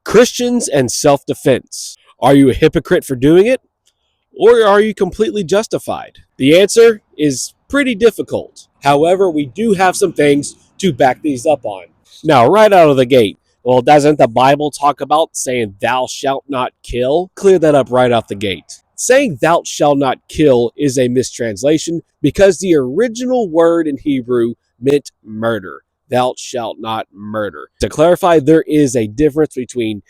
Christians and self-defense. Are you a hypocrite for doing it? Or are you completely justified? The answer is pretty difficult. However, we do have some things to back these up on. Now, right out of the gate, well, doesn't the Bible talk about saying thou shalt not kill? Clear that up right off the gate. Saying thou shalt not kill is a mistranslation because the original word in Hebrew meant murder. Thou shalt not murder. To clarify, there is a difference between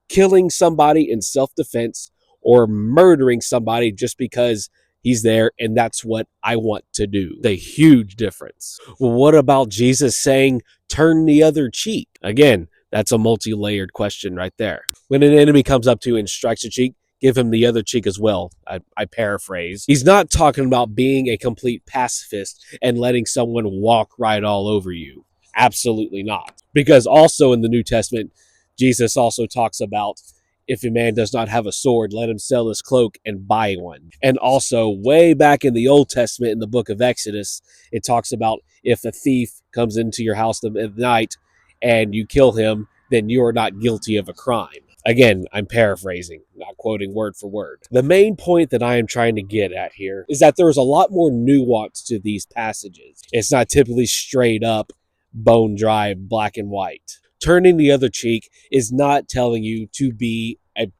killing somebody in self-defense or murdering somebody just because he's there and that's what I want to do. A huge difference. Well, what about Jesus saying, turn the other cheek? Again, that's a multi-layered question right there. When an enemy comes up to you and strikes a cheek, give him the other cheek as well. I paraphrase. He's not talking about being a complete pacifist and letting someone walk right all over you. Absolutely not. Because also in the New Testament, Jesus also talks about if a man does not have a sword, let him sell his cloak and buy one. And also, way back in the Old Testament, in the book of Exodus, it talks about if a thief comes into your house at night and you kill him, then you are not guilty of a crime. Again, I'm paraphrasing, not quoting word for word. The main point that I am trying to get at here is that there is a lot more nuance to these passages. It's not typically straight up, bone dry, black and white. Turning the other cheek is not telling you to be a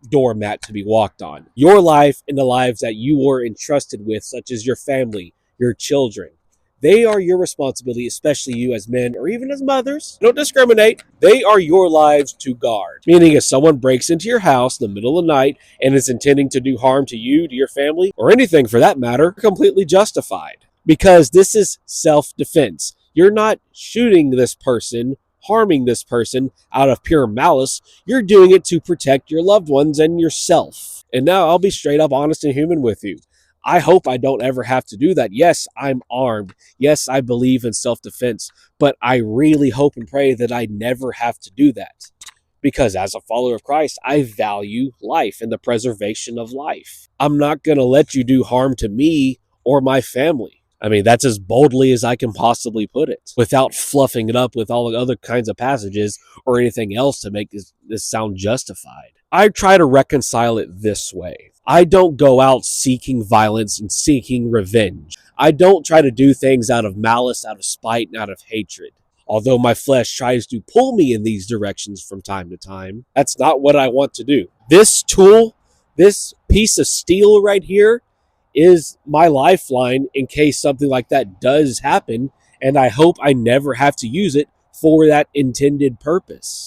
doormat to be walked on. Your life and the lives that you were entrusted with, such as your family, your children, they are your responsibility, especially you as men or even as mothers. Don't discriminate. They are your lives to guard. Meaning if someone breaks into your house in the middle of the night and is intending to do harm to you, to your family, or anything for that matter, completely justified. Because this is self-defense. You're not shooting this person, harming this person out of pure malice. You're doing it to protect your loved ones and yourself. And now I'll be straight up honest and human with you. I hope I don't ever have to do that. Yes, I'm armed. Yes, I believe in self-defense, but I really hope and pray that I never have to do that. Because as a follower of Christ, I value life and the preservation of life. I'm not going to let you do harm to me or my family. I mean, that's as boldly as I can possibly put it, without fluffing it up with all the other kinds of passages or anything else to make this sound justified. I try to reconcile it this way. I don't go out seeking violence and seeking revenge. I don't try to do things out of malice, out of spite, and out of hatred. Although my flesh tries to pull me in these directions from time to time, that's not what I want to do. This tool, this piece of steel right here, is my lifeline in case something like that does happen, and I hope I never have to use it for that intended purpose.